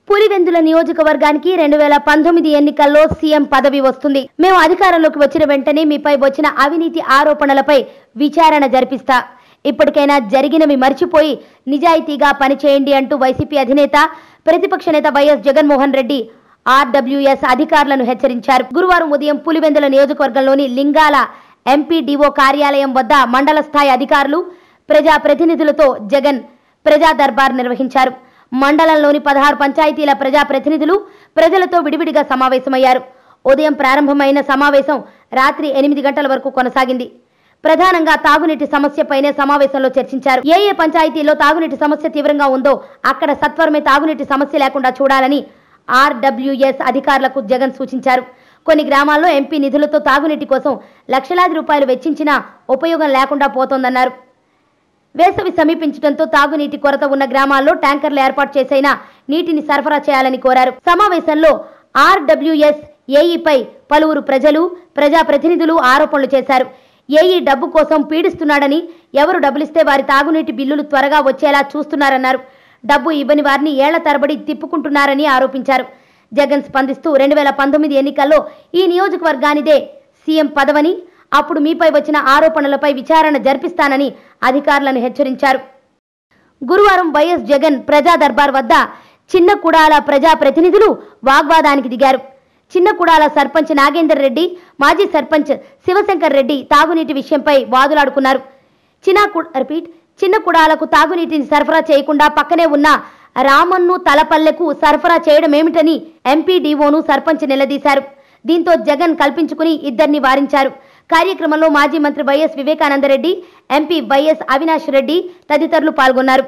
పులివెందుల నియోజకవర్గానికి 2019 ఎన్నికల్లో సీఎం పదవి వస్తుంది. మేము అధికారంలోకి వచ్చిన వెంటనే మీపై వచ్చిన అవినీతి ఆరోపణలపై విచారణ జరిపిస్తా. ఇప్పటికైనా జరిగినవి మర్చిపోయి నిజాయితీగా పనిచేయండి అంటూ వైసీపీ అధినేత ప్రతిపక్ష నేత వైఎస్ జగన్మోహన్ రెడ్డి ఆర్డబ్ల్యూఎస్ అధికారులను హెచ్చరించారు. గురువారం ఉదయం పులివెందుల నియోజకవర్గంలోని లింగాల ఎంపీడీఓ కార్యాలయం వద్ద మండల స్థాయి అధికారులు, ప్రజాప్రతినిధులతో జగన్ ప్రజా దర్బార్ నిర్వహించారు. మండలంలోని 16 పంచాయతీల ప్రజాప్రతినిధులు ప్రజలతో విడివిడిగా సమావేశమయ్యారు. ఉదయం ప్రారంభమైన సమావేశం రాత్రి 8 గంటల వరకు కొనసాగింది. ప్రధానంగా తాగునీటి సమస్యపైనే సమావేశంలో చర్చించారు. ఏ పంచాయతీలో తాగునీటి సమస్య తీవ్రంగా ఉందో అక్కడ సత్వరమే తాగునీటి సమస్య లేకుండా చూడాలని ఆర్డబ్ల్యూఎస్ అధికారులకు జగన్ సూచించారు. కొన్ని గ్రామాల్లో ఎంపీ నిధులతో తాగునీటి కోసం లక్షలాది రూపాయలు వెచ్చించినా ఉపయోగం లేకుండా పోతోందన్నారు. వేసవి సమీపించడంతో తాగునీటి కొరత ఉన్న గ్రామాల్లో ట్యాంకర్లు ఏర్పాటు చేసైనా నీటిని సరఫరా చేయాలని కోరారు. సమావేశంలో ఆర్డబ్ల్యూఎస్ ఏఈపై పలువురు ప్రజలు, ప్రజాప్రతినిధులు ఆరోపణలు చేశారు. ఏఈ డబ్బు కోసం పీడిస్తున్నాడని, ఎవరు డబ్బులిస్తే వారి తాగునీటి బిల్లులు త్వరగా వచ్చేలా చూస్తున్నారన్నారు. డబ్బు ఇవ్వని వారిని ఏళ్ల తరబడి తిప్పుకుంటున్నారని ఆరోపించారు. జగన్ స్పందిస్తూ 2019 ఎన్నికల్లో ఈ నియోజకవర్గానిదే సీఎం పదవని, అప్పుడు మీపై వచ్చిన ఆరోపణలపై విచారణ జరిపిస్తానని అధికారులను హెచ్చరించారు. గురువారం వైఎస్ జగన్ ప్రజా దర్బార్ వద్ద చిన్న కుడాల ప్రజాప్రతినిధులు వాగ్వాదానికి దిగారు. చిన్న కుడాల సర్పంచ్ నాగేందర్ రెడ్డి, మాజీ సర్పంచ్ శివశంకర్ రెడ్డి తాగునీటి విషయంపై వాదులాడుకున్నారు. చిన్న కుడాలకు తాగునీటిని సరఫరా చేయకుండా పక్కనే ఉన్న రామన్ను తలపల్లెకు సరఫరా చేయడమేమిటని ఎంపీడీఓను సర్పంచ్ నిలదీశారు. దీంతో జగన్ కల్పించుకుని ఇద్దరిని వారించారు. కార్యక్రమంలో మాజీ మంత్రి YS Vivekananda Reddy, MP YS Avinash Reddy తదితరులు పాల్గొన్నారు.